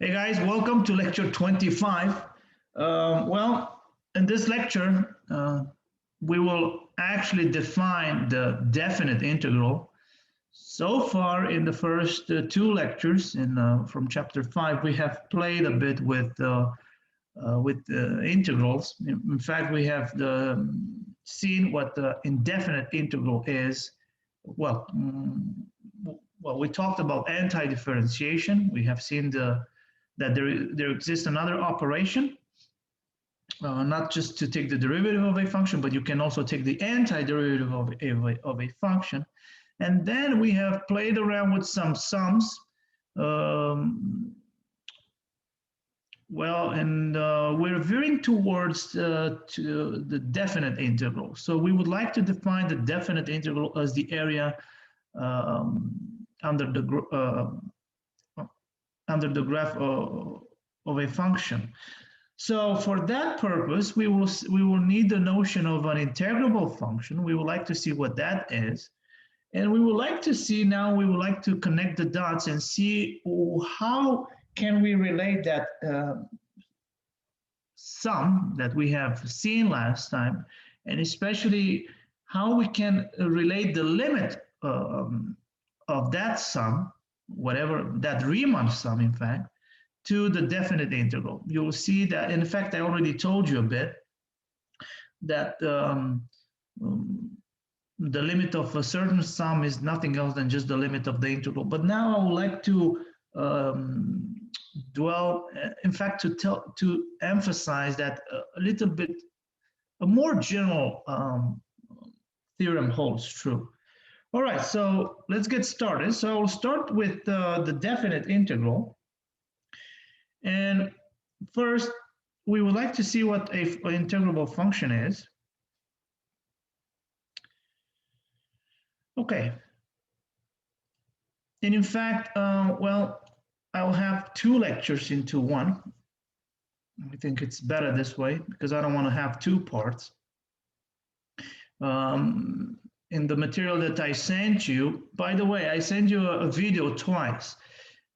Hey guys, welcome to lecture 25. Well, in this lecture, we will actually define the definite integral. So far in the first two lectures from chapter 5, we have played a bit with integrals. In fact, we have seen what the indefinite integral is. Well, we talked about anti-differentiation. We have seen that there exists another operation, not just to take the derivative of a function, but you can also take the antiderivative of a function. And then we have played around with some sums. We're veering towards to the definite integral. So we would like to define the definite integral as the area under the graph of a function. So for that purpose, we will need the notion of an integrable function. We would like to see what that is. And we would like to see now, we would like to connect the dots and see how can we relate that sum that we have seen last time, and especially how we can relate the limit of that sum, whatever that Riemann sum, in fact, to the definite integral. You will see that, in fact, I already told you a bit that the limit of a certain sum is nothing else than just the limit of the integral. But now I would like to dwell, in fact, to emphasize that a little bit, a more general theorem holds true. All right, so let's get started. So I'll start with the definite integral. And first, we would like to see what an integrable function is. Okay. And in fact, well, I'll have two lectures into one. I think it's better this way because I don't want to have two parts. In the material that I sent you, by the way, I sent you a video twice.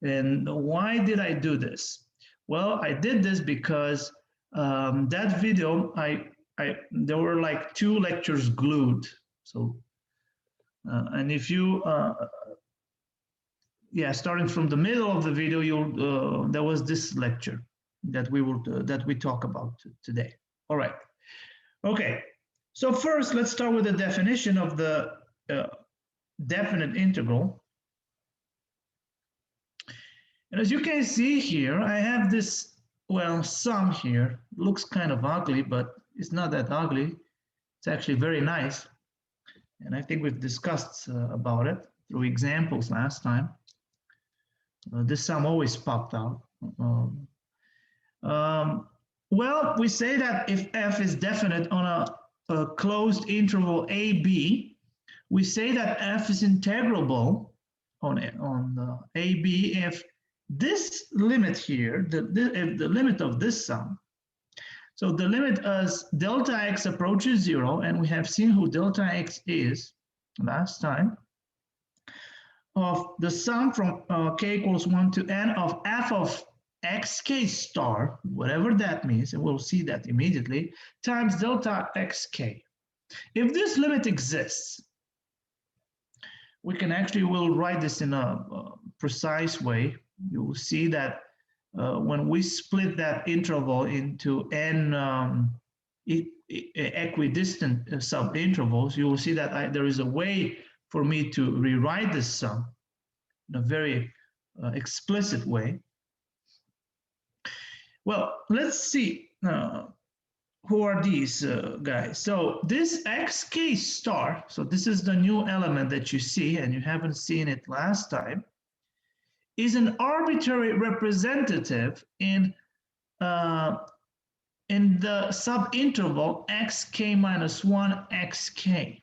And why did I do this? Well, I did this because that video, there were like two lectures glued. So, and if you, starting from the middle of the video, there was this lecture that we talk about today. All right. Okay. So first, let's start with the definition of the definite integral. And as you can see here, I have this, well, sum here. Looks kind of ugly, but it's not that ugly. It's actually very nice. And I think we've discussed about it through examples last time. This sum always popped out. Well, we say that if f is definite on a closed interval AB, we say that f is integrable on AB if this limit here, if the limit of this sum, so the limit as delta x approaches 0, and we have seen who delta x is last time, of the sum from k equals 1 to n of f of xk star, whatever that means, and we'll see that immediately, times delta xk. If this limit exists, we can actually, we'll write this in a precise way. You will see that when we split that interval into n equidistant subintervals, you will see that there is a way for me to rewrite this sum in a very explicit way. Well, let's see who are these guys. So this xk star, so this is the new element that you see, and you haven't seen it last time, is an arbitrary representative in the subinterval xk minus 1 xk.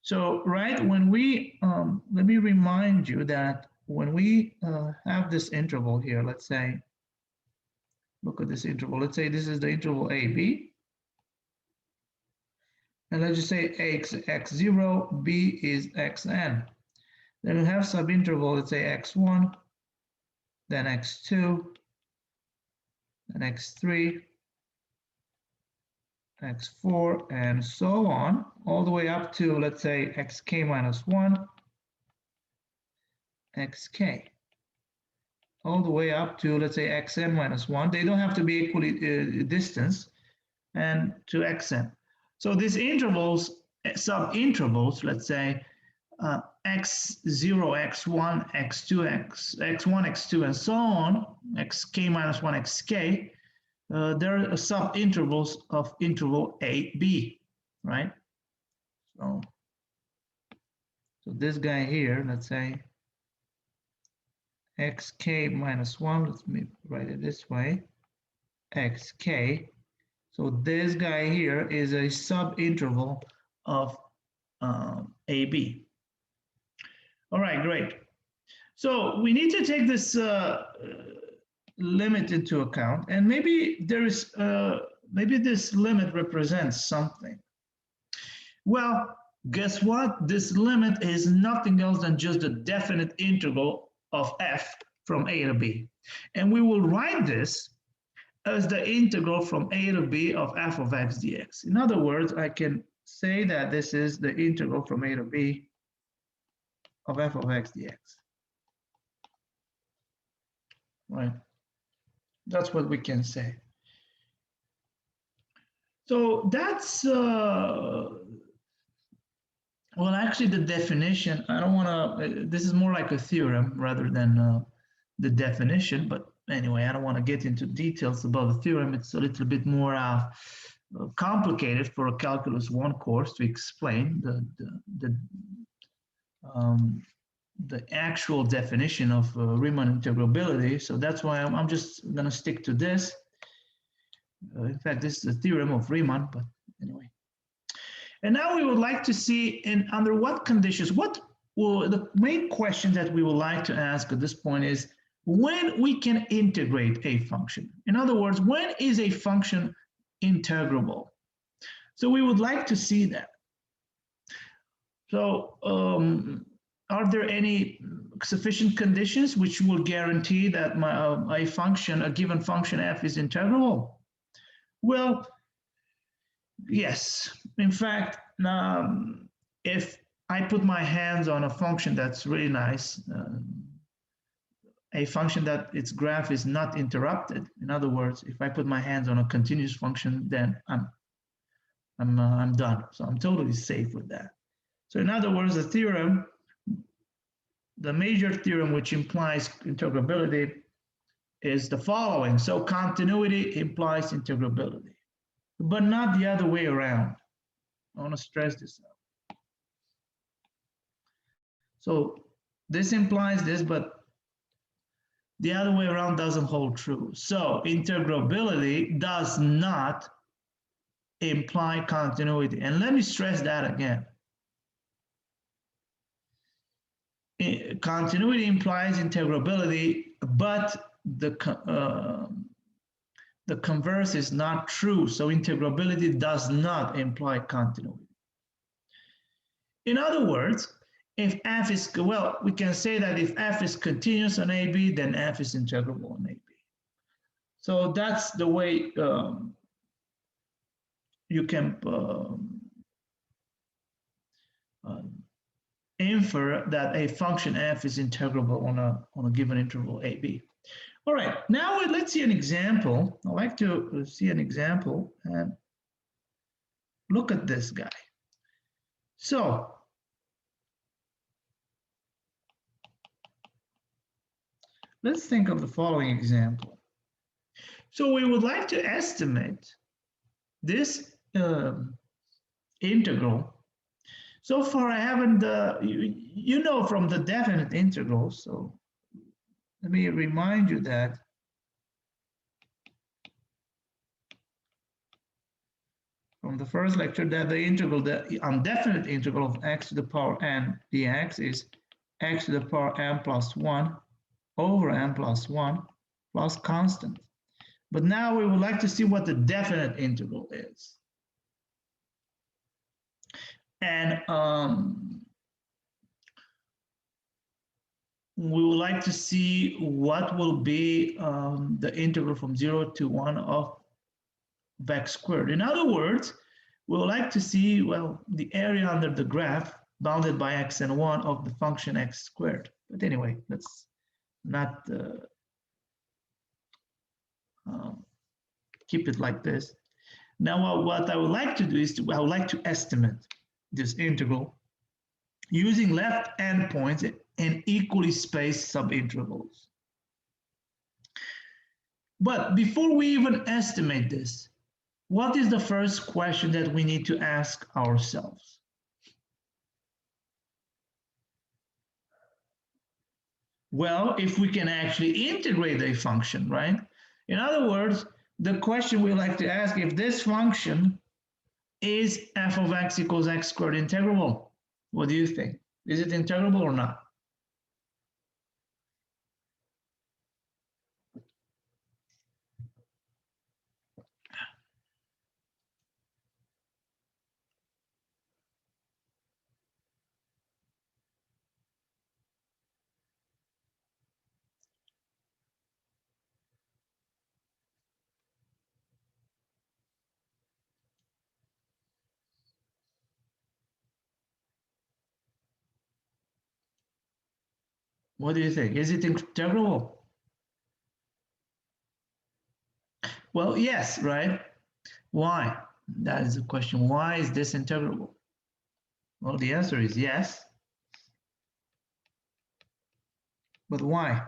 So, right, when we, let me remind you that when we have this interval here, let's say, look at this interval, let's say this is the interval AB, and let's just say x0, b is xn. Then we have subinterval, let's say x1, then x2, then x3, x4, and so on, all the way up to, let's say, xk minus 1, xk, all the way up to, let's say, xn minus 1. They don't have to be equally distance, and to xn. So these intervals, sub-intervals, let's say, x0, x1, x2, x1, x2, and so on, xk minus 1, xk, there are sub-intervals of interval a, b, right? So this guy here, let's say, xk minus 1, let me write it this way, xk. So this guy here is a sub-interval of AB. All right, great. So we need to take this limit into account, and maybe there is maybe this limit represents something. Well, guess what? This limit is nothing else than just a definite integral of f from a to b, and we will write this as the integral from a to b of f of x dx. In other words, I can say that this is the integral from a to b of f of x dx. Right? That's what we can say. So that's, well, actually the definition, I don't want to, this is more like a theorem rather than the definition, but anyway, I don't want to get into details about the theorem. It's a little bit more complicated for a Calculus 1 course to explain the actual definition of Riemann integrability. So that's why I'm just going to stick to this. In fact, this is the theorem of Riemann, but anyway. And now we would like to see under what conditions, the main question that we would like to ask at this point is when we can integrate a function. In other words, when is a function integrable? So we would like to see that. So are there any sufficient conditions which will guarantee that a given function f is integrable? Well, yes. In fact, if I put my hands on a function that's really nice, a function that its graph is not interrupted. In other words, if I put my hands on a continuous function, then I'm done. So I'm totally safe with that. So in other words, the theorem, the major theorem which implies integrability is the following. So continuity implies integrability, but not the other way around. I want to stress this out. So this implies this, but the other way around doesn't hold true. So integrability does not imply continuity. And let me stress that again. Continuity implies integrability, but the converse is not true. So integrability does not imply continuity. In other words, if f is, well, we can say that if f is continuous on AB, then f is integrable on AB. So that's the way you can infer that a function f is integrable on a given interval AB. All right, now let's see an example. I'd like to see an example and look at this guy. So let's think of the following example. So we would like to estimate this integral. So far I haven't, you know from the definite integrals, so let me remind you that from the first lecture that the integral, the undefinite integral of x to the power n dx is x to the power n plus 1 over n plus 1 plus constant. But now we would like to see what the definite integral is. And we would like to see what will be the integral from 0 to 1 of x squared. In other words, we would like to see, well, the area under the graph bounded by x and 1 of the function x squared. But anyway, let's not keep it like this. Now, what I would like to do is I would like to estimate this integral using left endpoints and equally spaced subintervals. But before we even estimate this, what is the first question that we need to ask ourselves? Well, if we can actually integrate a function, right? In other words, the question we like to ask, if this function is f of x equals x squared integrable, what do you think? Is it integrable or not? What do you think? Is it integrable? Well, yes, right? Why? That is the question. Why is this integrable? Well, the answer is yes. But why?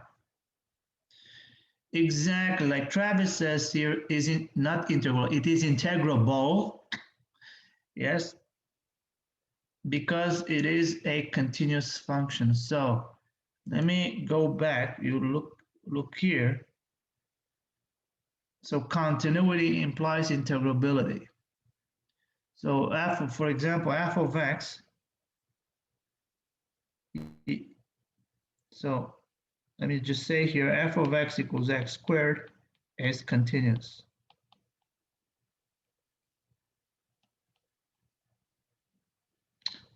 Exactly, like Travis says here, is it not integral, it is integrable. Yes, because it is a continuous function. So let me go back. You look here. So continuity implies integrability. So f, for example, f of x. So let me just say here, f of x equals x squared is continuous.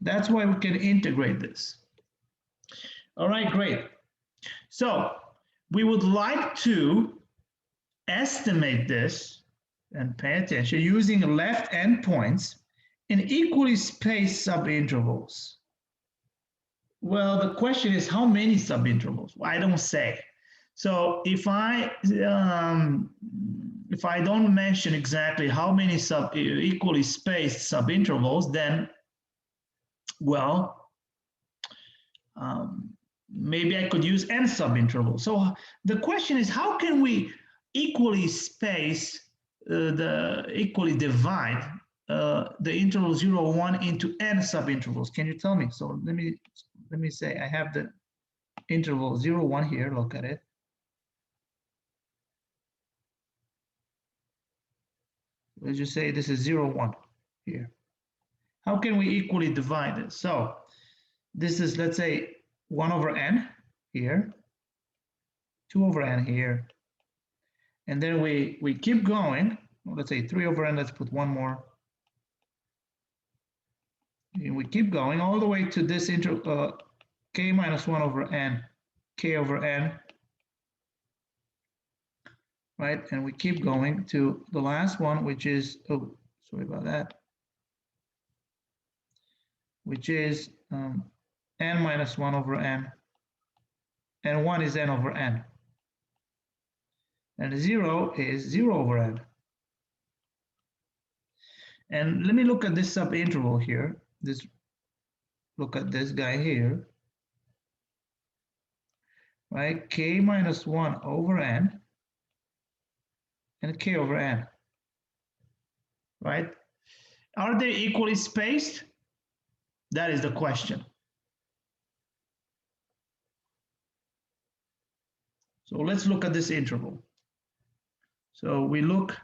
That's why we can integrate this. All right, great. So we would like to estimate this and pay attention using left endpoints in equally spaced subintervals. Well, the question is how many subintervals? Well, I don't say. So if I don't mention exactly how many equally spaced subintervals, then well, maybe I could use n subintervals. So the question is, how can we equally space equally divide the interval 0, 1 into n subintervals? Can you tell me? So let me say I have the interval 0, 1 here. Look at it. Let's just say this is 0, 1 here. How can we equally divide this? So this is, let's say, 1 over n here, 2 over n here, and then we keep going. Let's say 3 over n, let's put one more. And we keep going all the way to this k minus 1 over n, k over n, right? And we keep going to the last one, which is, oh, sorry about that, which is n minus 1 over n, and 1 is n over n. And 0 is 0 over n. And let me look at this subinterval here. Look at this guy here, right? K minus 1 over n and k over n, right? Are they equally spaced? That is the question. So let's look at this interval. So we look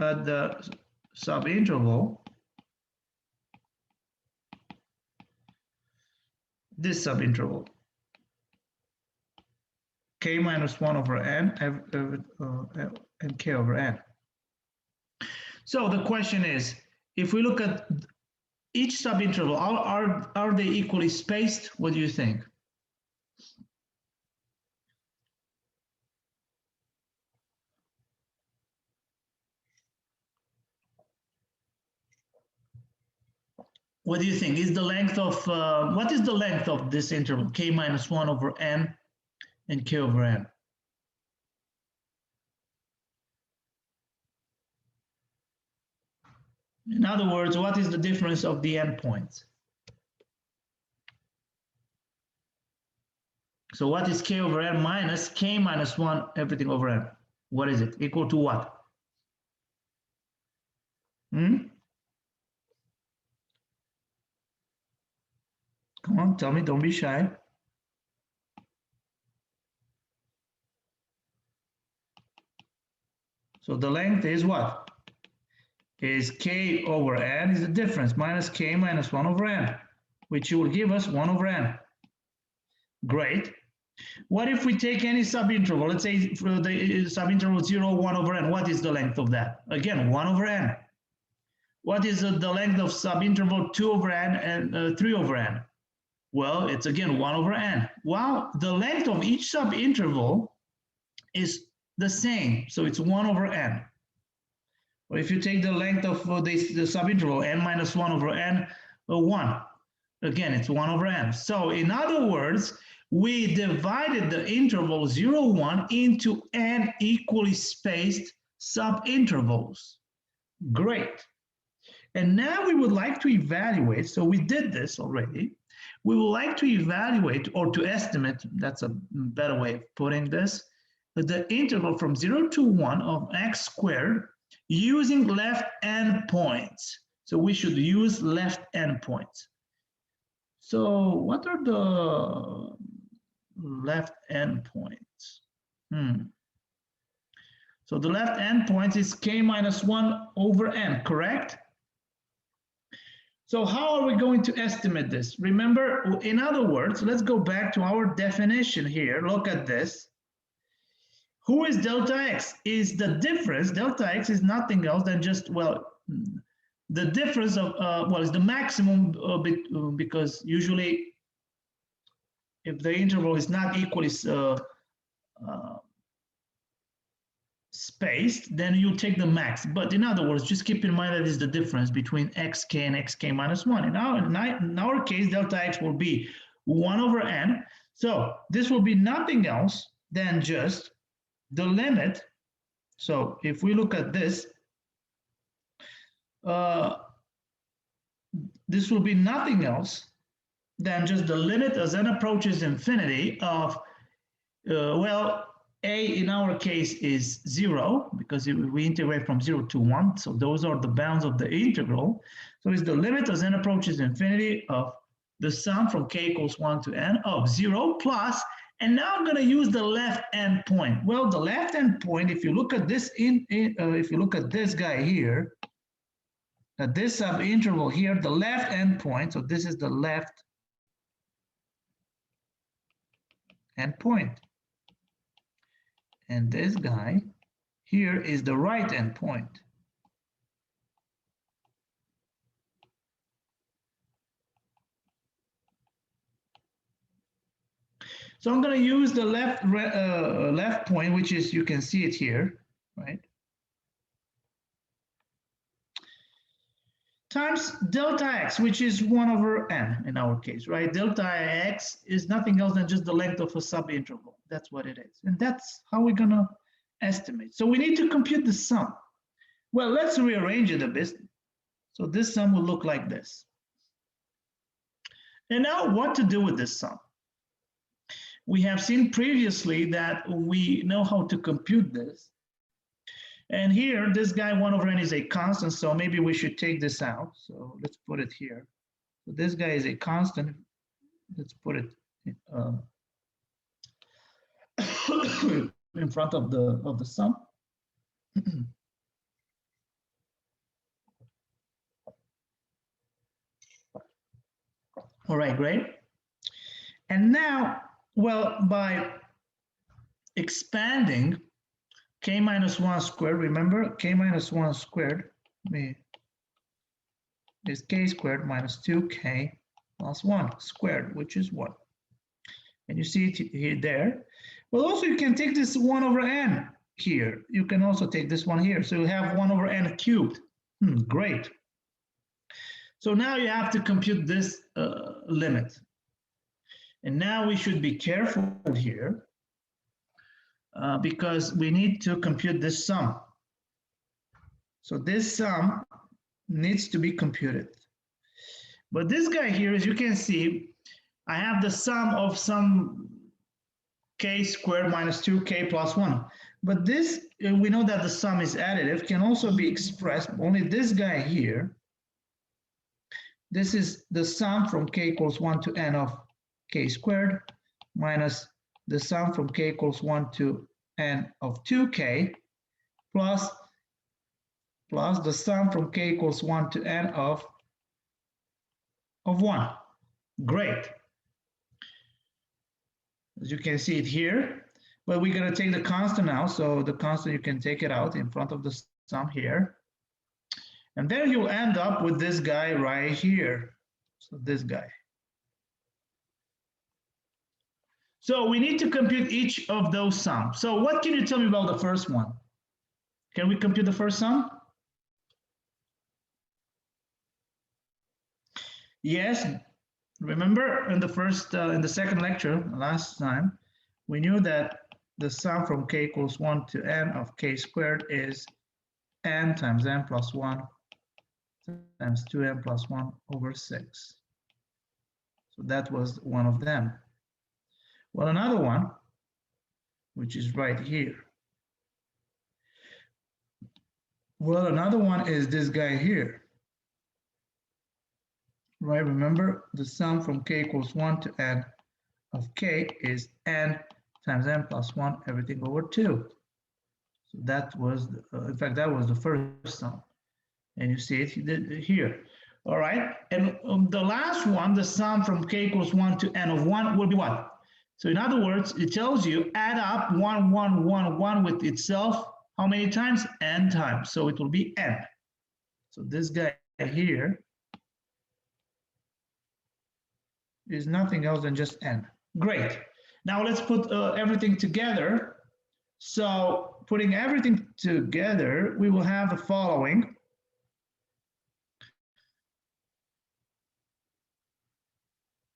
at the subinterval, this subinterval, k minus 1 over n and k over n. So the question is, if we look at each subinterval, are they equally spaced? What do you think? What do you think? Is the length of, what is the length of this interval? K minus 1 over n and k over n. In other words, what is the difference of the endpoints? So what is k over n minus k minus 1 everything over n? What is it? Equal to what? Come on, tell me, don't be shy. So the length is what? Is k over n is the difference minus k minus 1 over n, which will give us 1 over n. Great. What if we take any subinterval? Let's say for the subinterval 0, 1 over n. What is the length of that? Again, 1 over n. What is the length of subinterval 2 over n and 3 over n? Well, it's again 1 over n. Well, the length of each subinterval is the same, so it's 1 over n. Or if you take the length of the subinterval n minus 1 over n, 1. Again, it's 1 over n. So in other words, we divided the interval 0, 1 into n equally spaced subintervals. Great. And now we would like to evaluate, so we did this already, we would like to evaluate or to estimate, that's a better way of putting this, the interval from 0 to 1 of x squared using left endpoints. So we should use left endpoints. So what are the left endpoints? So the left endpoint is k minus 1 over n, correct? So how are we going to estimate this? Remember, in other words, let's go back to our definition here. Look at this. Who is delta x? Is the difference, delta x is nothing else than just, well, the difference of, well, is the maximum because usually if the interval is not equally spaced, then you take the max. But in other words, just keep in mind that is the difference between xk and xk minus 1. In our case, delta x will be 1 over n. So this will be nothing else than just the limit. So if we look at this, this will be nothing else than just the limit as n approaches infinity of, well, a in our case is 0 because we integrate from 0 to 1. So those are the bounds of the integral. So it's the limit as n approaches infinity of the sum from k equals 1 to n of 0 plus, and now I'm going to use the left endpoint. Well, the left endpoint, if you look at this if you look at this guy here, at this subinterval here, the left endpoint, so this is the left endpoint. And this guy here is the right endpoint. So I'm going to use the left point, which is, you can see it here, right? Times delta x, which is 1 over n in our case, right? Delta x is nothing else than just the length of a subinterval. That's what it is. And that's how we're going to estimate. So we need to compute the sum. Well, let's rearrange it a bit. So this sum will look like this. And now what to do with this sum? We have seen previously that we know how to compute this. And here, this guy 1 over n is a constant, so maybe we should take this out. So let's put it here. So this guy is a constant. Let's put it in front of the sum. All right, great. And now, well, by expanding k minus 1 squared, remember, k minus 1 squared, let me is k squared minus 2k plus 1 squared, which is 1. And you see it here, there. But also you can take this 1 over n here. You can also take this one here. So you have 1 over n cubed. Great. So now you have to compute this limit. And now we should be careful here because we need to compute this sum. So this sum needs to be computed. But this guy here, as you can see, I have the sum of some k squared minus 2k plus 1. But this, we know that the sum is additive, can also be expressed, only this guy here, this is the sum from k equals 1 to n of k squared minus the sum from k equals 1 to n of 2k plus the sum from k equals 1 to n of 1. Great. As you can see it here, but we're going to take the constant now. So the constant, you can take it out in front of the sum here. And then you'll end up with this guy right here. So this guy. So we need to compute each of those sums. So what can you tell me about the first one? Can we compute the first sum? Yes. Remember in the second lecture last time, we knew that the sum from k equals 1 to n of k squared is n times n plus 1 times 2n plus 1 over 6. So that was one of them. Well, another one, which is right here. Well, another one is this guy here. Right, remember the sum from k equals 1 to n of k is n times n plus 1 everything over 2. So that was, in fact, that was the first sum. And you see it here. All right, and the last one, the sum from k equals 1 to n of 1 will be what? So in other words, it tells you add up 1, 1, 1, 1 with itself. How many times? N times. So it will be n. So this guy here is nothing else than just n. Great. Now let's put everything together. So putting everything together, we will have the following.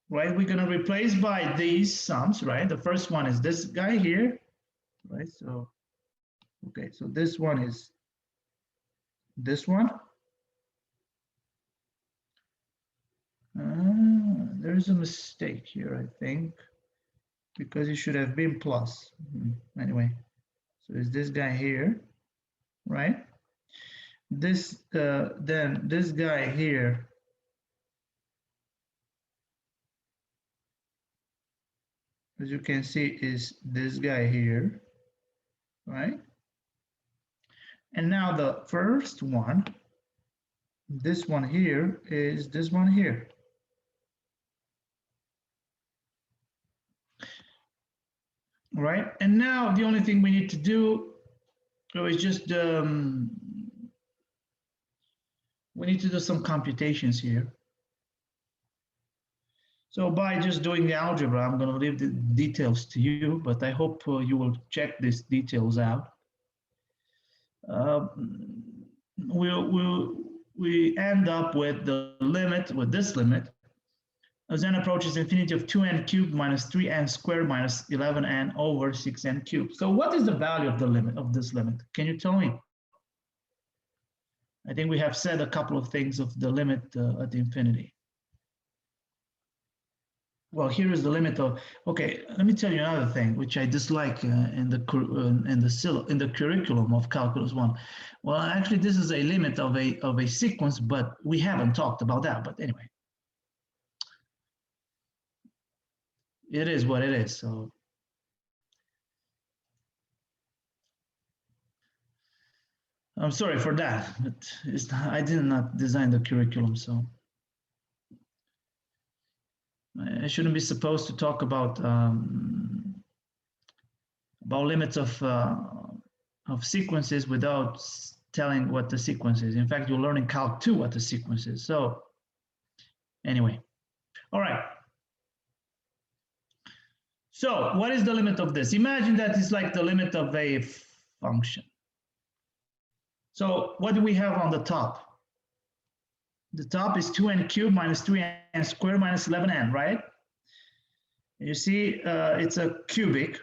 Right, we're going to replace by these sums, right? The first one is this guy here, right? So, okay, so this one is this one. There's a mistake here, I think, because it should have been plus. Anyway, so it's this guy here, right? This, then this guy here. As you can see, is this guy here, right? And now the first one, this one here, is this one here. Right? And now the only thing we need to do is just, we need to do some computations here. So by just doing the algebra, I'm going to leave the details to you, but I hope you will check these details out. We end up with the limit, with this limit, as n approaches infinity of 2n cubed minus 3n squared minus 11n over 6n cubed. So what is the value of the limit, of this limit? Can you tell me? I think we have said a couple of things of the limit at infinity. Well, here is the limit of, okay, let me tell you another thing, which I dislike in the curriculum of Calculus 1. Well, actually, this is a limit of a sequence, but we haven't talked about that. But anyway, it is what it is. So I'm sorry for that, but I did not design the curriculum, so I shouldn't be supposed to talk about limits of sequences without telling what the sequence is. In fact, you'll learn in Calc 2 what the sequence is. So anyway, all right. So what is the limit of this? Imagine that it's like the limit of a function. So what do we have on the top? The top is 2n cubed minus 3n squared minus 11n, right? You see, it's a cubic,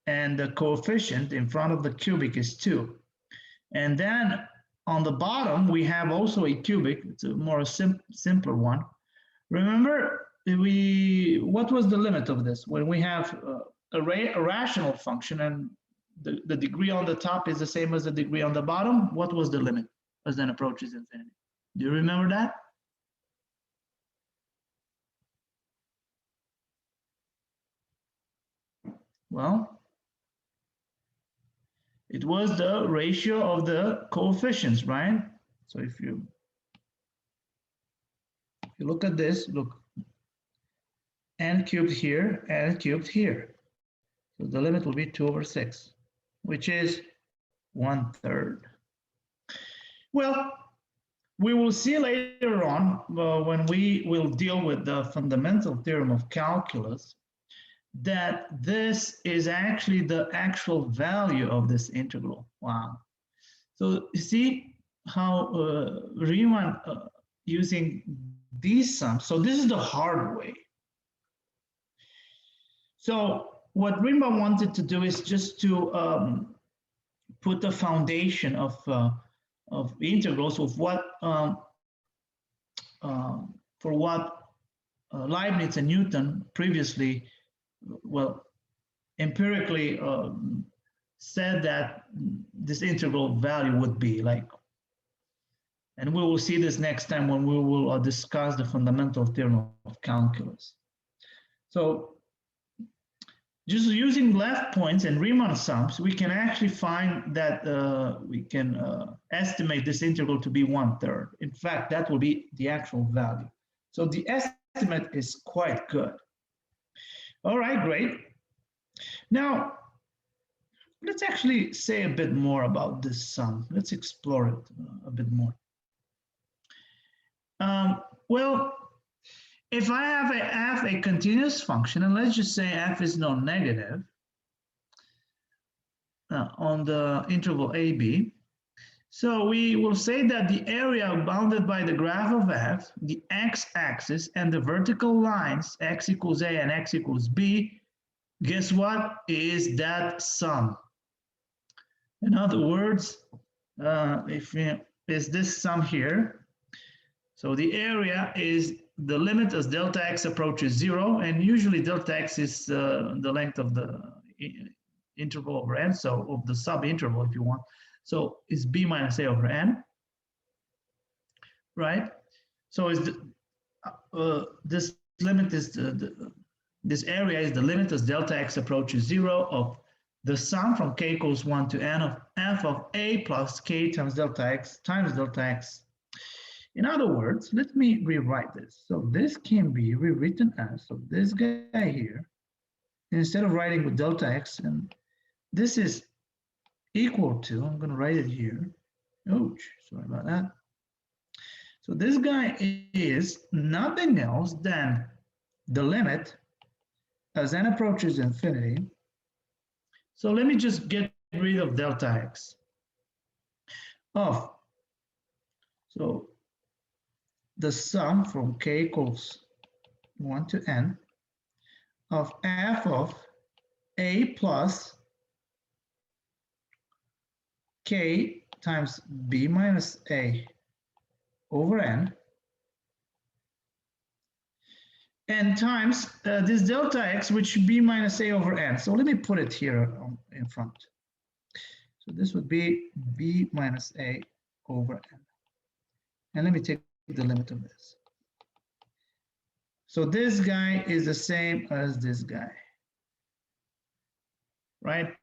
and the coefficient in front of the cubic is 2. And then on the bottom, we have also a cubic. It's a more simpler one. Remember, what was the limit of this? When we have a rational function and the degree on the top is the same as the degree on the bottom, what was the limit as n approaches infinity? Do you remember that? Well, it was the ratio of the coefficients, right? So if you look at this, look, n cubed here, n cubed here. So the limit will be 2 over 6, which is 1/3. Well, we will see later on when we will deal with the fundamental theorem of calculus that this is actually the actual value of this integral. Wow. So you see how Riemann using these sums. So this is the hard way. So what Riemann wanted to do is just to put the foundation of integrals of what for what Leibniz and Newton previously, well, empirically said that this integral value would be like. And we will see this next time when we will discuss the fundamental theorem of calculus. So just using left points and Riemann sums, we can actually find that we can estimate this integral to be 1/3. In fact, that will be the actual value. So the estimate is quite good. All right, great. Now, let's actually say a bit more about this sum. Let's explore it a bit more. Well, if I have a continuous function, and let's just say f is non-negative on the interval AB, so we will say that the area bounded by the graph of f, the x-axis, and the vertical lines x equals a and x equals b, guess what is that sum? In other words, is this sum here. So the area is the limit as delta x approaches 0, and usually delta x is the length of the interval over n, so of the subinterval if you want. So it's b minus a over n, right? So is this limit is this area is the limit as delta x approaches 0 of the sum from k equals 1 to n of f of a plus k times delta x times delta x. In other words, let me rewrite this. So this can be rewritten as, so this guy here, instead of writing with delta x, and this is equal to, I'm going to write it here. Ouch, sorry about that. So this guy is nothing else than the limit as n approaches infinity. So let me just get rid of delta x of, so the sum from k equals 1 to n of f of a plus k times b minus a over n, and times this delta x, which should be minus a over n. So let me put it here in front. So this would be b minus a over n. And let me take the limit of this. So this guy is the same as this guy, right?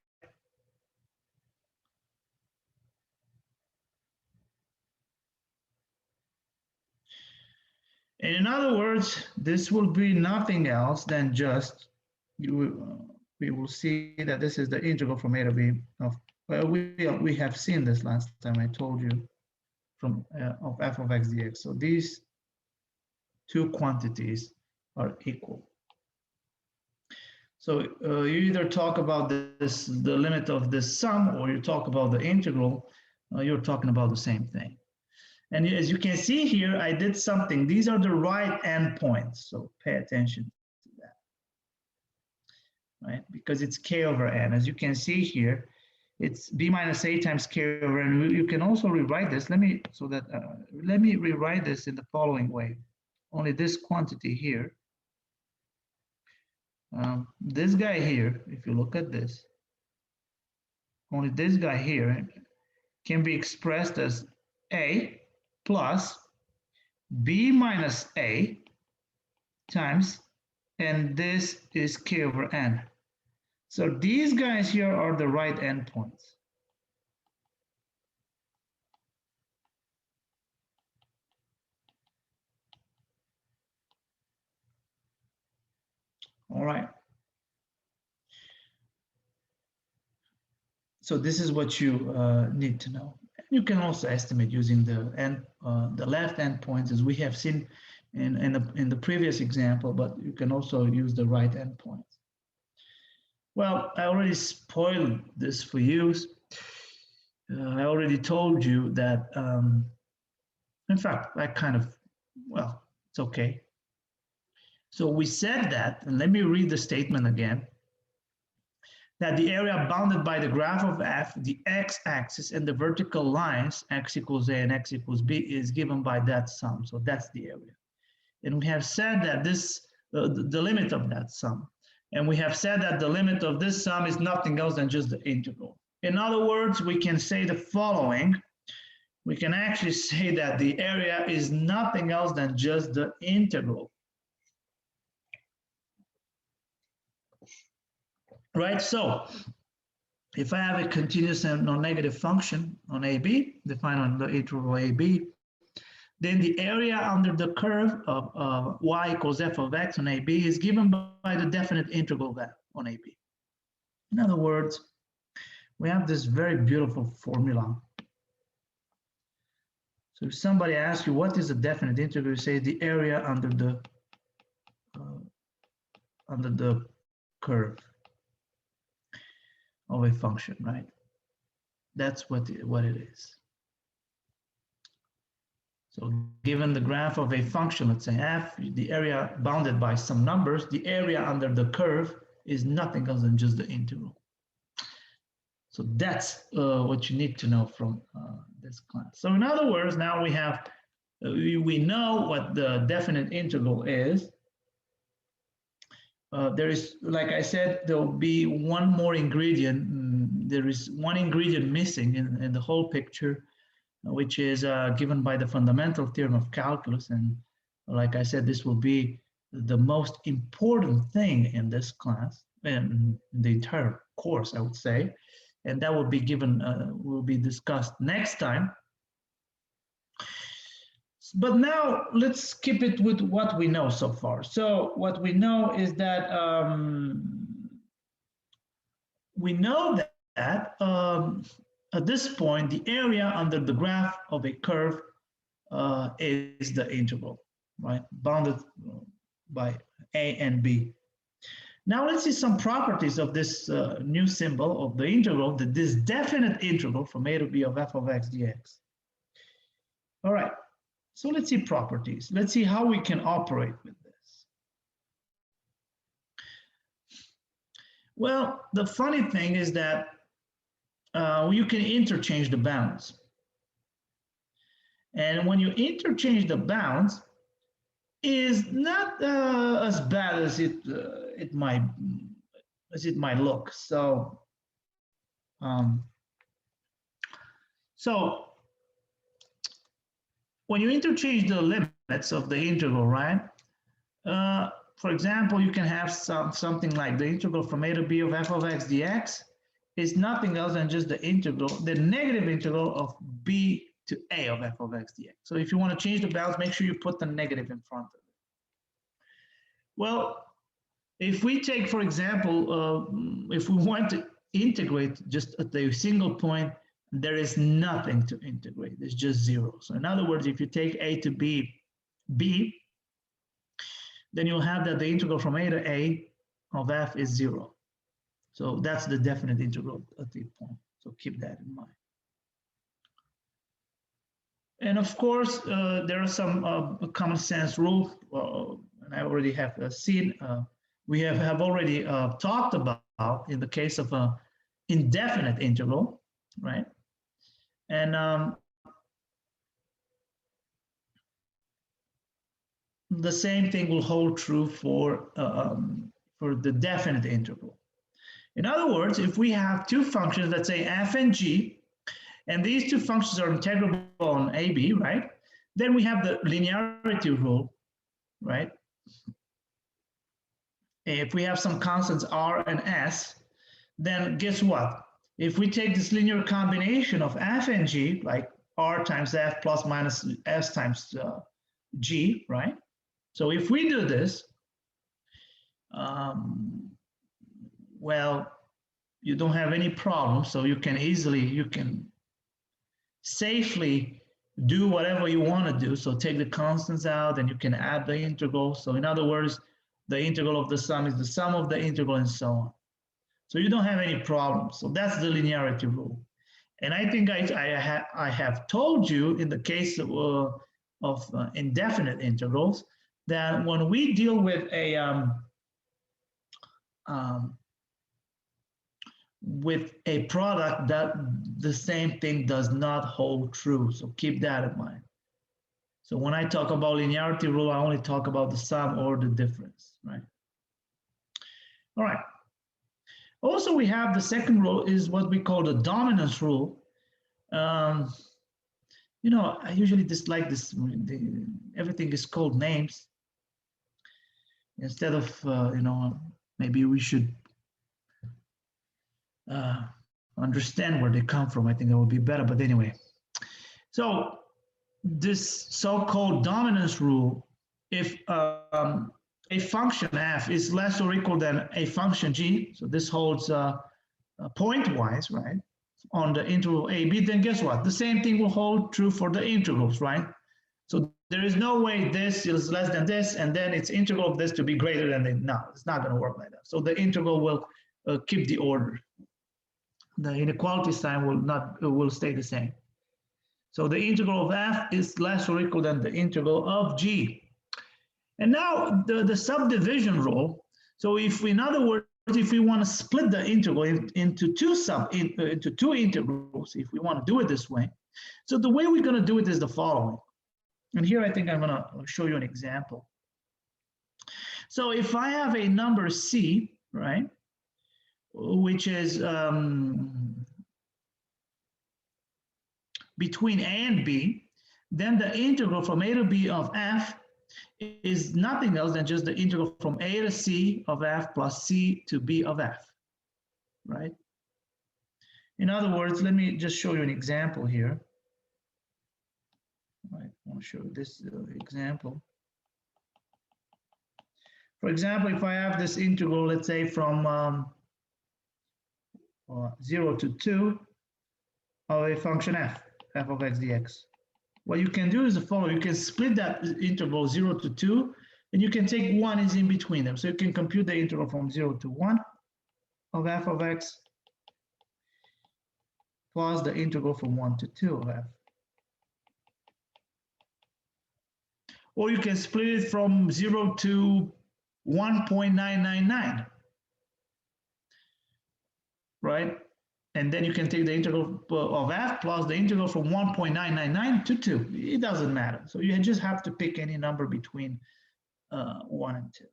And in other words, this will be nothing else than just, we will see that this is the integral from a to b of Well, we have seen this last time. I told you from of f of x dx. So these two quantities are equal. So you either talk about this, the limit of this sum, or you talk about the integral. You're talking about the same thing. And as you can see here, I did something. These are the right endpoints. So pay attention to that, right? Because it's k over n. As you can see here, it's b minus a times k over n. You can also rewrite this. Let me rewrite this in the following way. Only this quantity here. This guy here, if you look at this, only this guy here can be expressed as a plus b minus a times, and this is k over n. So these guys here are the right endpoints. All right. So this is what you need to know. You can also estimate using the left endpoints, as we have seen in the previous example, but you can also use the right endpoints. Well, I already spoiled this for you. I already told you that, in fact, well, it's okay. So we said that, and let me read the statement again, that the area bounded by the graph of f, the x-axis, and the vertical lines, x equals a and x equals b, is given by that sum. So that's the area. And we have said that this, the limit of that sum. And we have said that the limit of this sum is nothing else than just the integral. In other words, we can say the following. We can actually say that the area is nothing else than just the integral. Right, so if I have a continuous and non-negative function on AB, defined on the interval AB, then the area under the curve of y equals f of x on AB is given by the definite integral value on AB. In other words, we have this very beautiful formula. So if somebody asks you what is a definite integral, you say the area under the curve of a function, right? That's what it is. So given the graph of a function, let's say f, the area bounded by some numbers, the area under the curve is nothing else than just the integral. So that's what you need to know from this class. So in other words, now we have, we know what the definite integral is. There is, like I said, there will be one more ingredient. There is one ingredient missing in the whole picture, which is given by the fundamental theorem of calculus. And like I said, this will be the most important thing in this class, in the entire course, I would say. And that will be given, will be discussed next time. But now let's keep it with what we know so far. So what we know is that we know that at this point, the area under the graph of a curve is the integral, right? Bounded by a and b. Now let's see some properties of this new symbol of the integral, this definite integral from a to b of f of x dx. All right, so let's see properties. Let's see how we can operate with this. Well, the funny thing is that you can interchange the bounds. And when you interchange the bounds, is not as bad as it might look. So when you interchange the limits of the integral, right? For example, you can have something like the integral from a to b of f of x dx is nothing else than just the integral, the negative integral of b to a of f of x dx. So if you want to change the bounds, make sure you put the negative in front of it. Well, if we take, for example, if we want to integrate just at the single point, there is nothing to integrate. It's just zero. So in other words, if you take a to b, b, then you'll have that the integral from a to a of f is zero. So that's the definite integral at the point. So keep that in mind. And of course, there are some common sense rules, and I already have seen, we have already talked about in the case of an indefinite integral, right? And the same thing will hold true for the definite integral. In other words, if we have two functions, let's say f and g, and these two functions are integrable on AB, right? Then we have the linearity rule, right? If we have some constants R and S, then guess what? If we take this linear combination of f and g, like R times f plus minus s times g, right? So if we do this, well, you don't have any problem. So you can safely do whatever you want to do. So take the constants out and you can add the integral. So in other words, the integral of the sum is the sum of the integral and so on. So you don't have any problems. So that's the linearity rule. And I think I have told you in the case of indefinite integrals that when we deal with a product, that the same thing does not hold true. So keep that in mind. So when I talk about linearity rule, I only talk about the sum or the difference, right? All right. Also, we have the second rule is what we call the dominance rule. You know, I usually dislike this. Everything is called names. Instead of, you know, maybe we should understand where they come from. I think that would be better, but anyway. So this so-called dominance rule, if a function f is less or equal than a function g, so this holds point-wise, right, on the integral ab, then guess what? The same thing will hold true for the integrals, right? So there is no way this is less than this, and then its integral of this to be greater than it. No, it's not going to work like that. So the integral will keep the order. The inequality sign will stay the same. So the integral of f is less or equal than the integral of g. And now the subdivision rule. So if, in other words, if we want to split the integral into two integrals, if we want to do it this way, so the way we're going to do it is the following. And here I think I'm going to show you an example. So if I have a number c, right, which is between a and b, then the integral from a to b of f is nothing else than just the integral from a to c of f plus c to b of f, right? In other words, let me just show you an example here. Right, I want to show you this example. For example, if I have this integral, let's say from 0 to 2 of a function f of x dx. What you can do is the following. You can split that interval 0 to 2, and you can take 1 is in between them. So you can compute the integral from 0 to 1 of f of x plus the integral from 1 to 2 of f. Or you can split it from 0 to 1.999, right? And then you can take the integral of f plus the integral from 1.999 to 2. It doesn't matter. So you just have to pick any number between 1 and 2.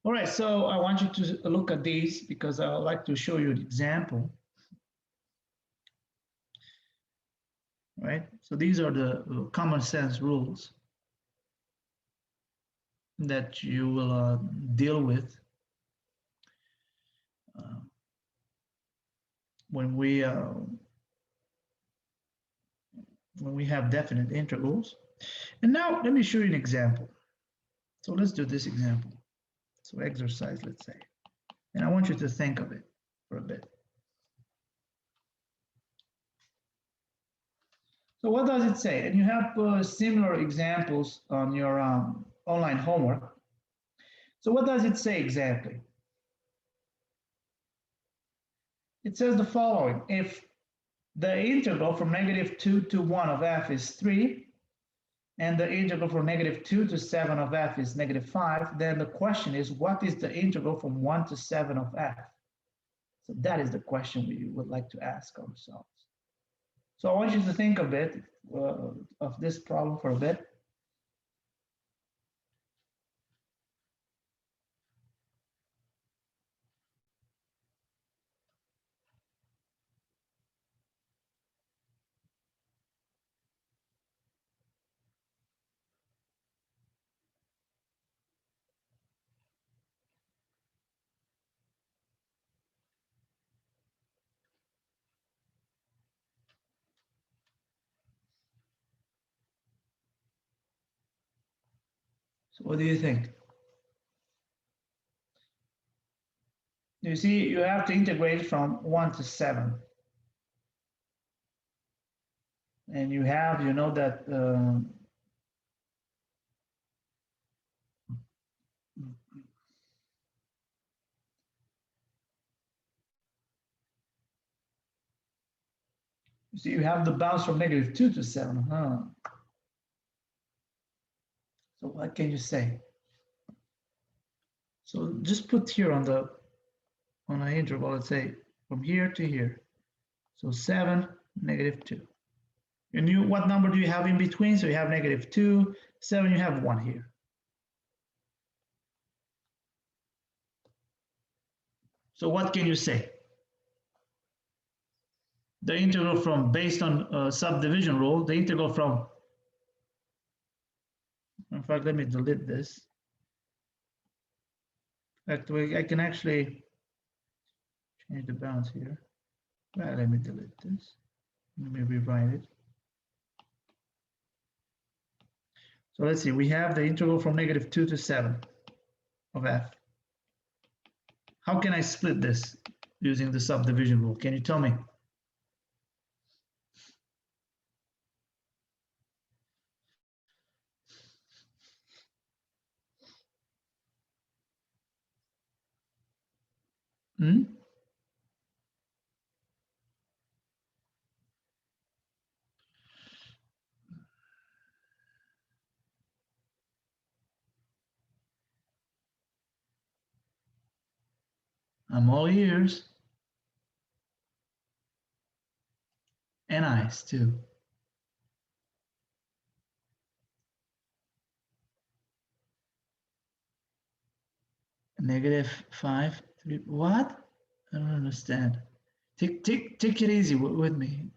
All right, so I want you to look at these because I would like to show you an example. Right? So these are the common sense rules that you will deal with when we have definite integrals. And now let me show you an example. So let's do this example. So exercise, let's say. And I want you to think of it for a bit. So what does it say? And you have similar examples on your online homework. So what does it say exactly? It says the following: if the integral from -2 to 1 of f is 3, and the integral from -2 to 7 of f is -5, then the question is, what is the integral from 1 to 7 of f? So that is the question we would like to ask ourselves. So I want you to think a bit of this problem for a bit. So what do you think? You see, you have to integrate from 1 to 7. And you have, you know that you see, you have the bounds from -2 to 7, huh? So what can you say? So just put here on an interval, let's say from here to here. So 7, -2. And what number do you have in between? So you have -2, 7, you have 1 here. So what can you say? The integral from, based on subdivision rule, the integral from, in fact, let me delete this. Actually, I can actually change the bounds here. Well, let me delete this. Let me rewrite it. So let's see, we have the integral from -2 to 7 of f. How can I split this using the subdivision rule? Can you tell me? Hmm? I'm all ears. And eyes too. -5, 3, what? I don't understand. Take it easy with me.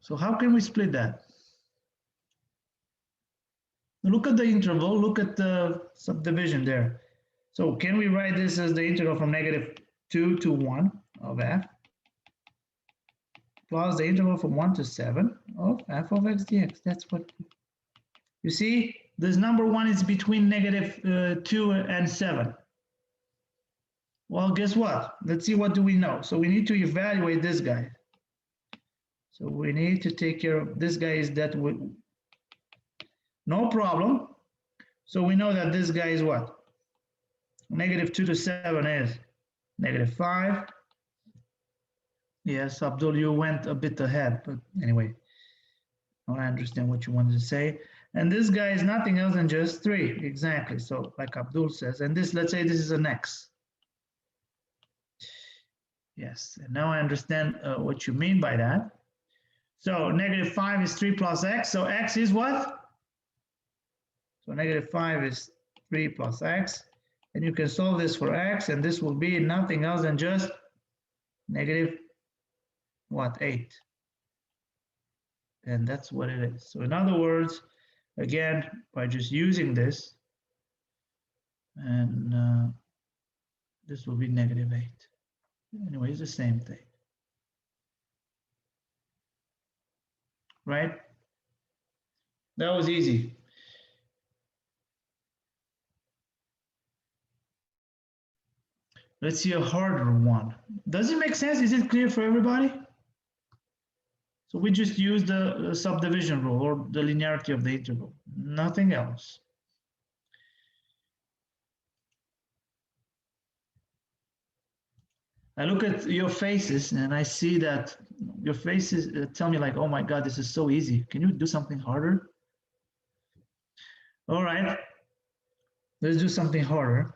So how can we split that? Look at the interval, look at the subdivision there. So can we write this as the integral from -2 to 1 of f plus the integral from 1 to 7 of f of x dx? That's what you see. This number 1 is between -2 and 7. Well, guess what? Let's see, what do we know? So we need to evaluate this guy. So we need to take care of this guy. Is that no problem. So we know that this guy is what? -2 to 7 is -5. Yes, Abdul, you went a bit ahead, but anyway, I understand what you wanted to say. And this guy is nothing else than just 3, exactly. So like Abdul says, and this, let's say this is an x. Yes, and now I understand what you mean by that. So -5 is 3 plus x, so x is what? So -5 is 3 plus x, and you can solve this for x, and this will be nothing else than just -8. And that's what it is. So in other words, again, by just using this, and this will be -8. Anyway, it's the same thing. Right? That was easy. Let's see a harder one. Does it make sense? Is it clear for everybody? So we just use the subdivision rule or the linearity of the integral, nothing else. I look at your faces and I see that your faces tell me like, oh my God, this is so easy. Can you do something harder? All right, let's do something harder.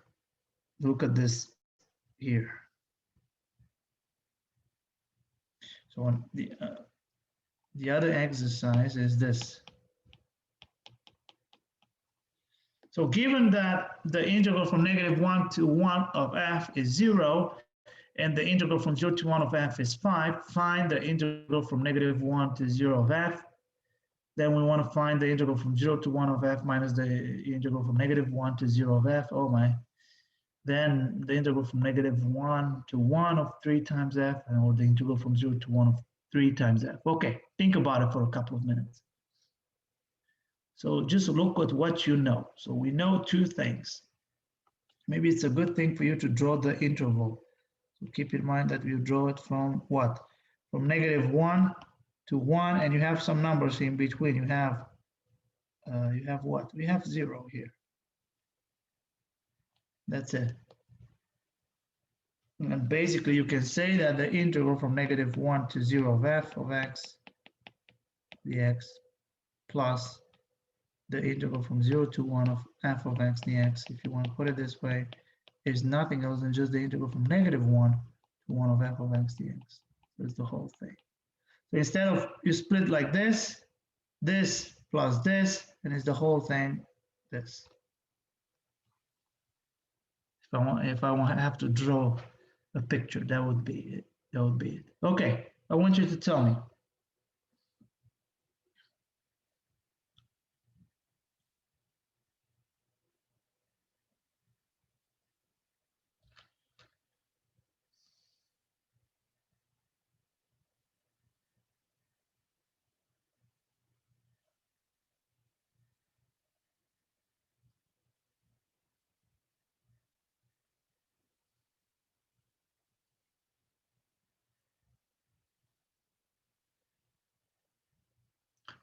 Look at this here. So on the other exercise is this. So given that the integral from -1 to 1 of f is 0, and the integral from 0 to 1 of f is 5, find the integral from -1 to 0 of f. Then we want to find the integral from 0 to 1 of f minus the integral from -1 to 0 of f. Oh my. Then the integral from -1 to 1 of 3 times f, or the integral from 0 to 1 of 3 times f. Okay, think about it for a couple of minutes. So just look at what you know. So we know two things. Maybe it's a good thing for you to draw the interval. So keep in mind that you draw it from what? From -1 to 1, and you have some numbers in between. You have what? We have 0 here. That's it. And basically, you can say that the integral from -1 to 0 of f of x dx plus the integral from 0 to 1 of f of x dx, if you want to put it this way, is nothing else than just the integral from -1 to 1 of f of x dx. That's the whole thing. So instead of you split like this plus this, and it's the whole thing, this. If I have to draw a picture, that would be it. That would be it. Okay, I want you to tell me.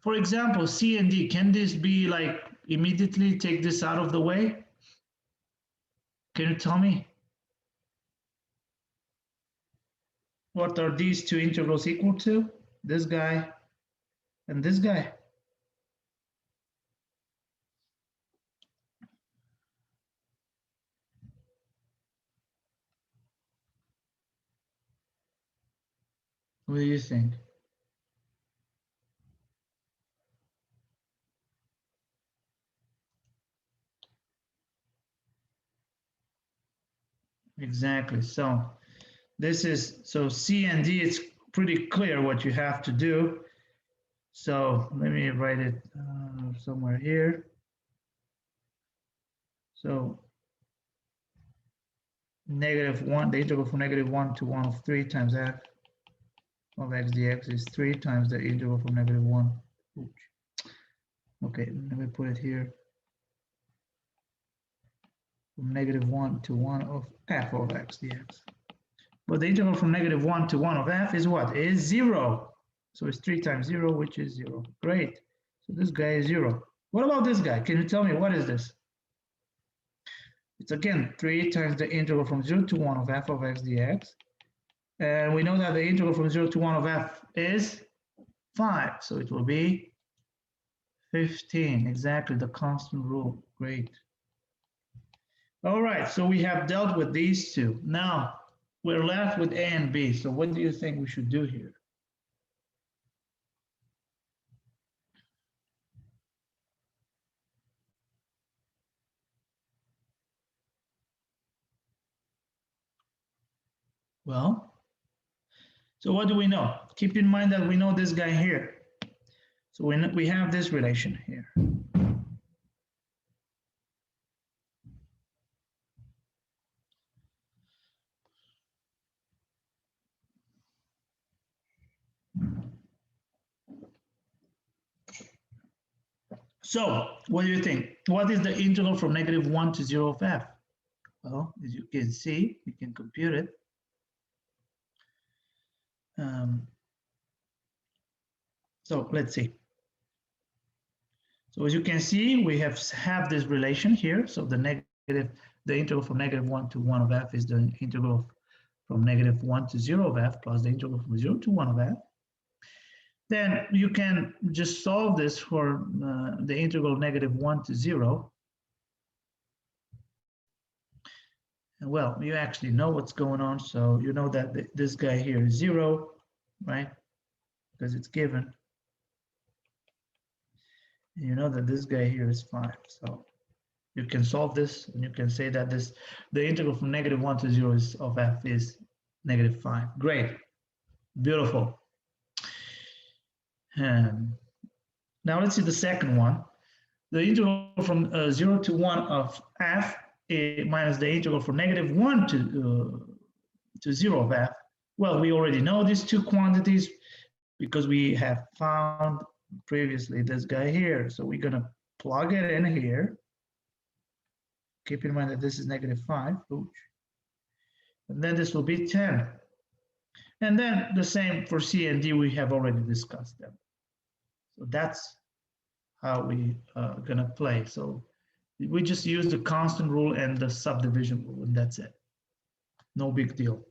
For example, C and D, can this be like immediately take this out of the way? Can you tell me? What are these two integrals equal to? This guy and this guy. What do you think? Exactly. So this is, so C and D, it's pretty clear what you have to do. So let me write it somewhere here. So -1, the integral from -1 to 1 of 3 times f of x dx is 3 times the integral from -1. Oops. Okay, let me put it here. From -1 to 1 of f of x dx. But the integral from -1 to 1 of f is what? Is 0. So it's 3 times 0, which is 0. Great. So this guy is 0. What about this guy? Can you tell me what is this? It's again 3 times the integral from 0 to 1 of f of x dx. And we know that the integral from 0 to 1 of f is 5. So it will be 15. Exactly, the constant rule. Great. All right, so we have dealt with these two. Now, we're left with A and B. So what do you think we should do here? Well, so what do we know? Keep in mind that we know this guy here. So we have this relation here. So what do you think? What is the integral from -1 to 0 of f? Well, as you can see, you can compute it. So let's see. So as you can see, we have this relation here. So the integral from -1 to 1 of f is the integral from -1 to 0 of f plus the integral from 0 to 1 of f. Then you can just solve this for the integral -1 to 0. And well, you actually know what's going on. So you know that this guy here is 0, right? Because it's given. And you know that this guy here is 5. So you can solve this, and you can say that the integral from -1 to 0 of f is -5. Great, beautiful. Now let's see the second one. The integral from 0 to 1 of f minus the integral from -1 to 0 of f. Well, we already know these two quantities because we have found previously this guy here. So we're going to plug it in here. Keep in mind that this is -5. And then this will be 10. And then the same for C and D, we have already discussed them. So that's how we are going to play. So we just use the constant rule and the subdivision rule, and that's it. No big deal.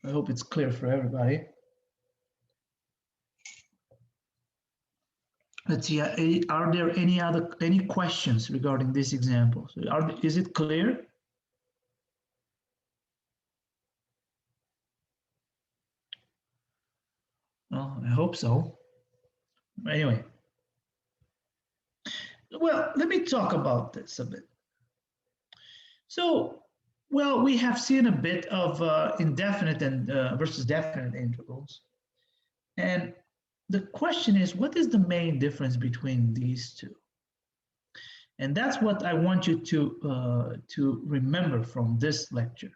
I hope it's clear for everybody. Let's see, are there any questions regarding this example? So is it clear? Well, I hope so. Anyway. Well, let me talk about this a bit. So, well, we have seen a bit of indefinite and versus definite integrals. And the question is, what is the main difference between these two? And that's what I want you to remember from this lecture.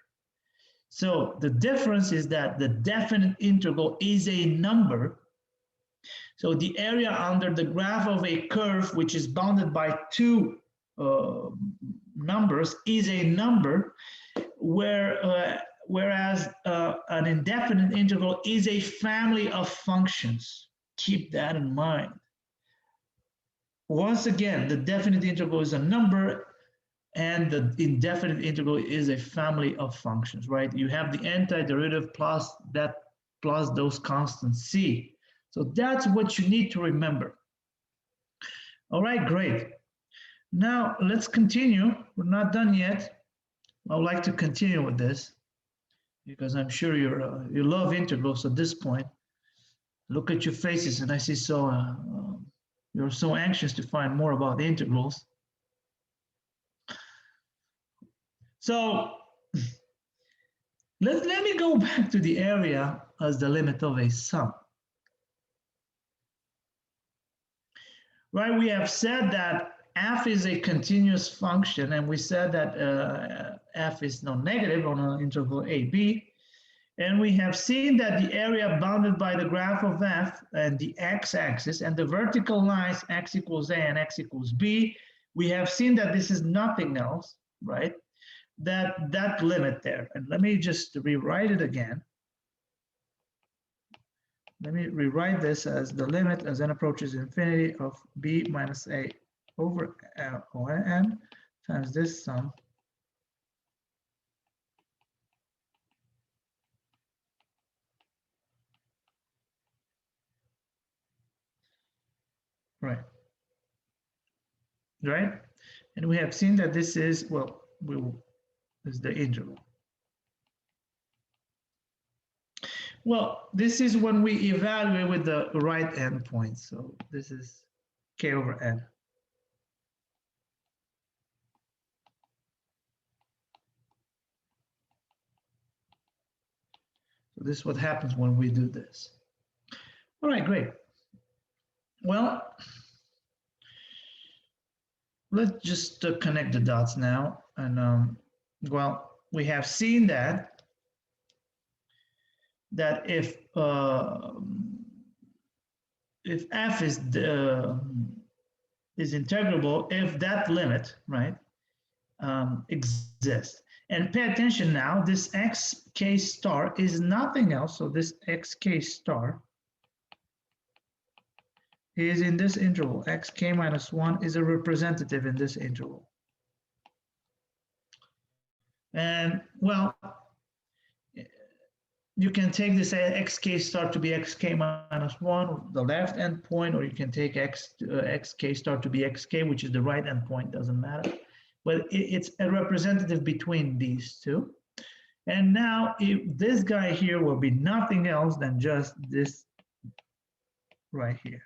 So the difference is that the definite integral is a number. So the area under the graph of a curve which is bounded by two numbers is a number, whereas an indefinite integral is a family of functions. Keep that in mind. Once again, the definite integral is a number and the indefinite integral is a family of functions, right? You have the antiderivative plus those constants C. So that's what you need to remember. All right, great. Now let's continue. We're not done yet. I would like to continue with this because I'm sure you love integrals at this point. Look at your faces, and I see you're so anxious to find more about integrals. So let me go back to the area as the limit of a sum. Right, we have said that f is a continuous function, and we said that f is non-negative on an interval AB. And we have seen that the area bounded by the graph of f and the x-axis and the vertical lines x equals a and x equals b, we have seen that this is nothing else, right? That limit there. And let me just rewrite it again. Let me rewrite this as the limit as n approaches infinity of b minus a over n times this sum right? And we have seen that this is, well, is the integral. Well, this is when we evaluate with the right endpoint. So this is k over n. So this is what happens when we do this. All right, great. Well, let's just connect the dots now. And well, we have seen that if f is integrable, if that limit, right, exist. And pay attention now, this xk star is nothing else. So this xk star is in this interval. Xk minus 1 is a representative in this interval. And well, you can take this xk star to be xk minus 1, the left endpoint, or you can take xk star to be xk, which is the right endpoint, doesn't matter. But it's a representative between these two. And now if this guy here will be nothing else than just this right here.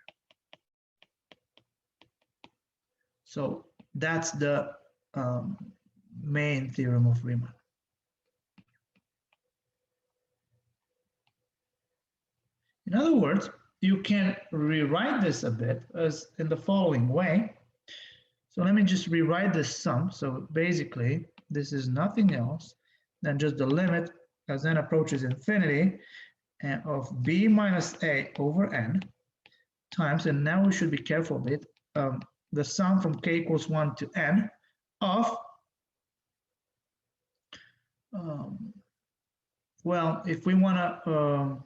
So that's the main theorem of Riemann. In other words, you can rewrite this a bit as in the following way. So let me just rewrite this sum. So basically, this is nothing else than just the limit as n approaches infinity of b minus a over n times, and now we should be careful a bit, the sum from k equals 1 to n of, well, if we want to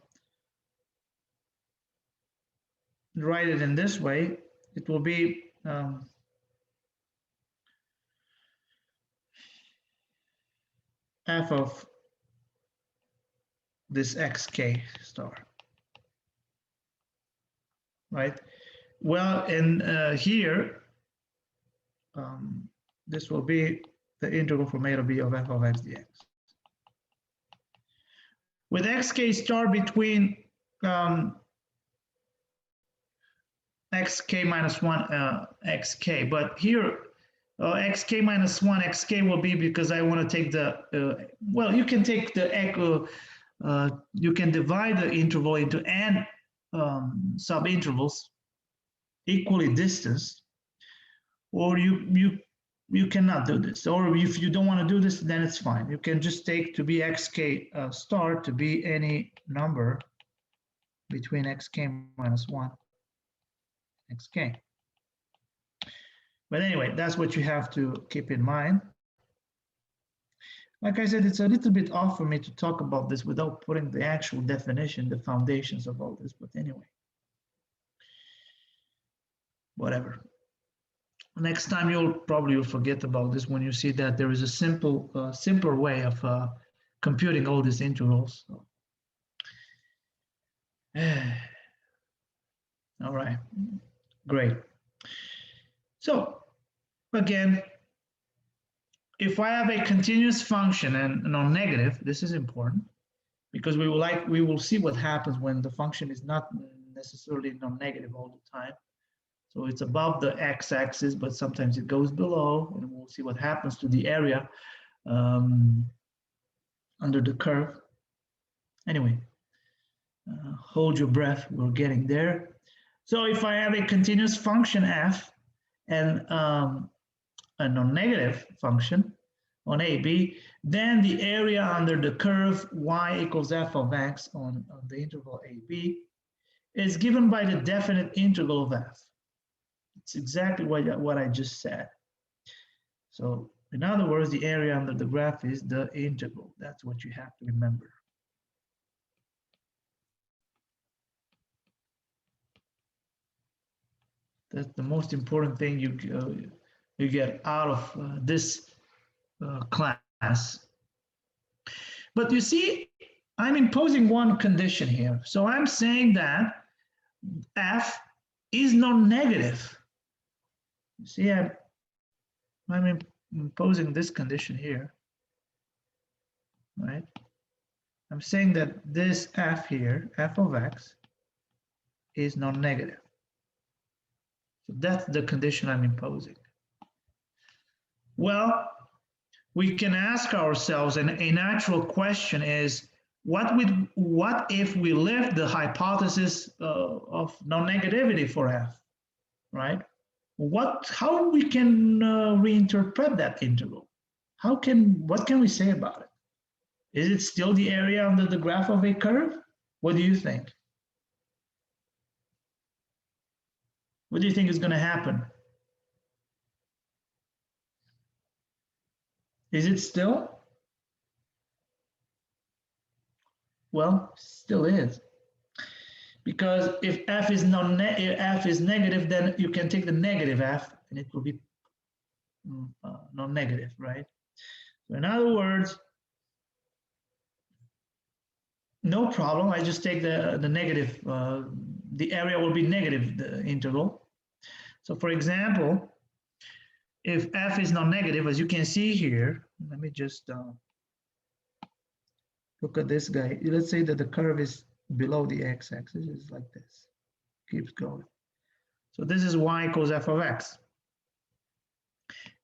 write it in this way, it will be f of this xk star, right? Well, and here, this will be the integral from a to b of f of x dx. With xk star between xk minus 1 xk, but here xk minus 1 xk will be because I want to take the, well, you can take the, you can divide the interval into n subintervals equally distanced, or you cannot do this, or if you don't want to do this, then it's fine. You can just take to be xk star to be any number between xk minus 1 xk. But anyway, that's what you have to keep in mind. Like I said, it's a little bit off for me to talk about this without putting the actual definition, the foundations of all this, but anyway. Whatever. Next time you'll probably forget about this when you see that there is a simpler way of computing all these integrals. So. All right, great. So again, if I have a continuous function and non-negative, this is important because we will see what happens when the function is not necessarily non-negative all the time. So it's above the x-axis, but sometimes it goes below, and we'll see what happens to the area under the curve. Anyway, hold your breath, we're getting there. So if I have a continuous function f and a non-negative function on AB, then the area under the curve y equals f of x on the interval AB is given by the definite integral of f. It's exactly what I just said. So in other words, the area under the graph is the integral. That's what you have to remember. That's the most important thing you get out of this class. But you see, I'm imposing one condition here. So I'm saying that f is non-negative. You see, I'm imposing this condition here, right? I'm saying that this f here, f of x, is non-negative. So that's the condition I'm imposing. Well, we can ask ourselves, and a natural question is, what if we lift the hypothesis of non-negativity for f, right? How we can reinterpret that integral? What can we say about it? Is it still the area under the graph of a curve? What do you think? What do you think is going to happen? Is it still? Well, still is. Because if f is f is negative, then you can take the negative f and it will be non-negative, right? So in other words, no problem. I just take the negative. The area will be negative, the integral. So for example, if f is non-negative, as you can see here, let me just look at this guy. Let's say that the curve is below the x-axis. It's like this. Keeps going. So this is y equals f of x.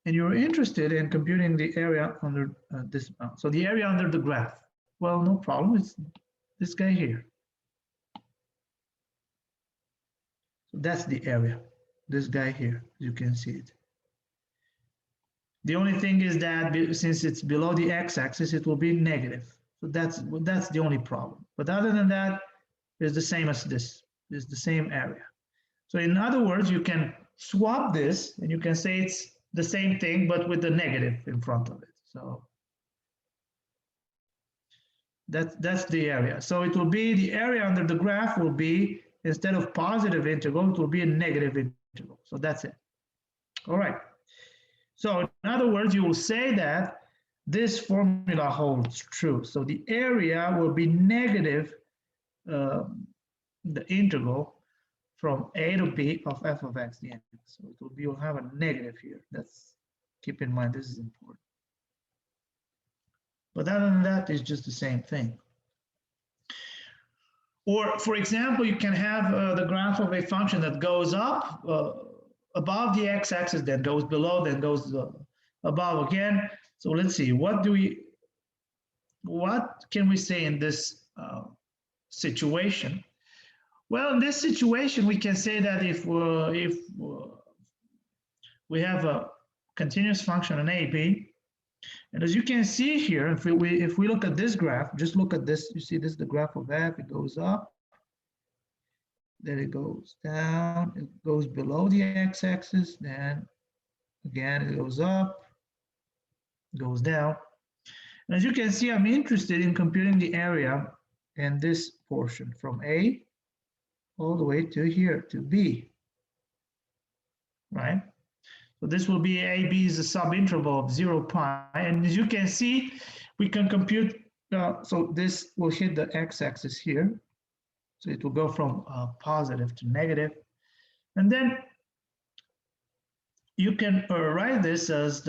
And you're interested in computing the area under this. So the area under the graph. Well, no problem. It's this guy here. So that's the area. This guy here. You can see it. The only thing is that since it's below the x-axis, it will be negative. So that's the only problem. But other than that, it's the same as this. It's the same area. So in other words, you can swap this and you can say it's the same thing, but with the negative in front of it. So that's the area. So it will be the area under the graph will be, instead of positive integral, it will be a negative integral. So that's it. All right. So in other words, you will say that this formula holds true. So the area will be negative, the integral from a to b of f of x dx. So it will be, you'll have a negative here. That's, keep in mind, this is important. But other than that, it's just the same thing. Or for example, you can have the graph of a function that goes up above the x-axis, then goes below, then goes above again. So let's see, what can we say in this situation? Well, in this situation, we can say that if we have a continuous function in a, b, and as you can see here, if we look at this graph, just look at this, you see this is the graph of f, it goes up, then it goes down, it goes below the x-axis, then again it goes up, goes down. And as you can see, I'm interested in computing the area in this portion from a all the way to here, to b, right? So this will be AB is a subinterval of 0 pi. And as you can see, we can compute, so this will hit the x-axis here. So it will go from positive to negative. And then you can write this as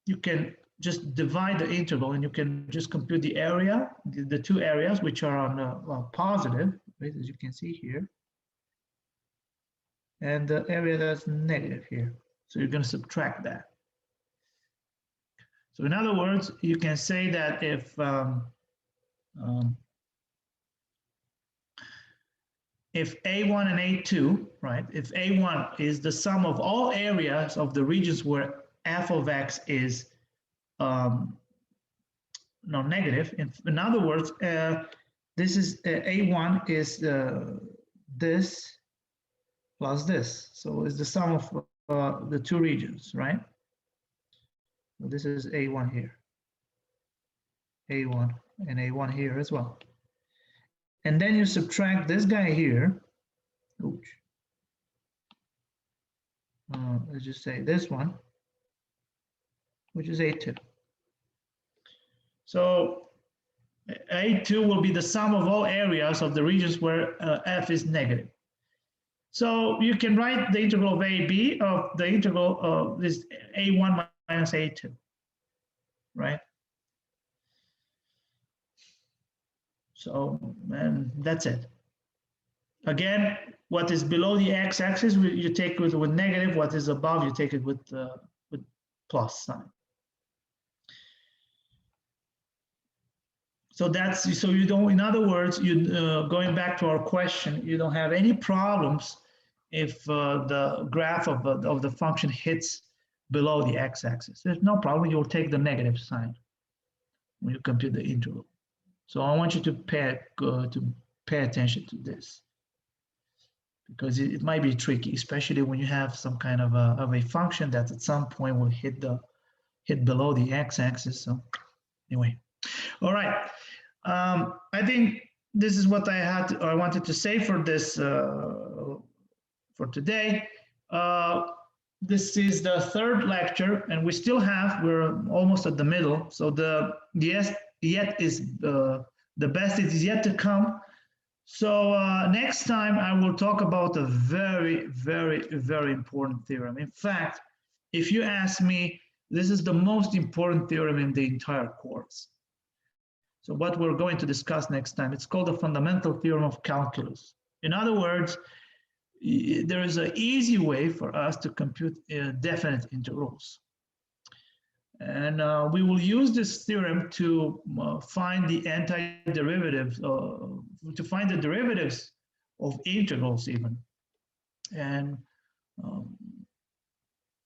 you can just divide the interval and you can just compute the area, the two areas which are on positive, right, as you can see here, and the area that's negative here. So you're going to subtract that. So in other words, you can say that if A1 and A2, right, if A1 is the sum of all areas of the regions where f of x is non-negative. In other words, this is A1 is this plus this. So it's the sum of the two regions, right? So this is A1 here. A1 and A1 here as well. And then you subtract this guy here. Oops. Let's just say this one, which is A2. So A2 will be the sum of all areas of the regions where f is negative. So you can write the integral of AB of the integral of this A1 minus A2, right? So, and that's it. Again, what is below the x-axis, you take it with negative. What is above, you take it with plus sign. So that's, so you don't, in other words, you going back to our question, you don't have any problems if the graph of the function hits below the x-axis. There's no problem. You'll take the negative sign when you compute the integral. So I want you to pay attention to this. because it might be tricky, especially when you have some kind of a function that at some point will hit below the x-axis. So anyway, all right. I think this is what I wanted to say for this for today. This is the third lecture, and we're almost at the middle. So the yet is the best is yet to come. So next time I will talk about a very, very, very important theorem. In fact, if you ask me, this is the most important theorem in the entire course. So what we're going to discuss next time, it's called the fundamental theorem of calculus. In other words, there is an easy way for us to compute definite integrals. And we will use this theorem to find the antiderivatives, to find the derivatives of integrals even. And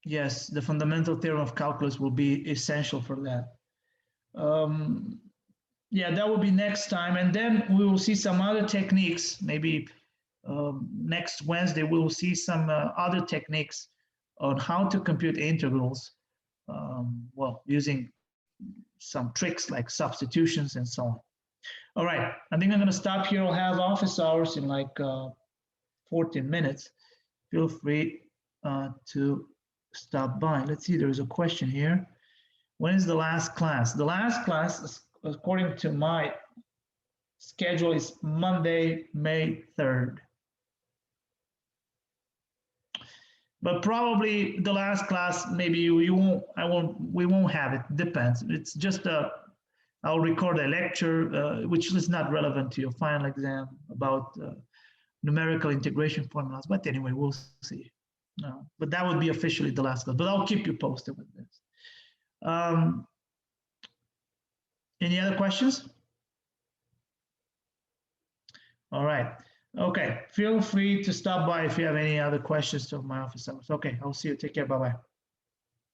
yes, the fundamental theorem of calculus will be essential for that. Yeah, that will be next time. And then we will see some other techniques. Maybe next Wednesday, we will see some other techniques on how to compute integrals. Well, using some tricks like substitutions and so on. All right, I think I'm going to stop here. I'll have office hours in like 14 minutes. Feel free to stop by. Let's see, there's a question here. When is the last class? The last class, according to my schedule, is Monday, May 3rd. But probably the last class, maybe we won't have it. Depends. It's just I'll record a lecture, which is not relevant to your final exam about numerical integration formulas. But anyway, we'll see. But that would be officially the last class. But I'll keep you posted with this. Any other questions? All right. Okay, feel free to stop by if you have any other questions to my office hours. Okay, I'll see you. Take care. Bye-bye.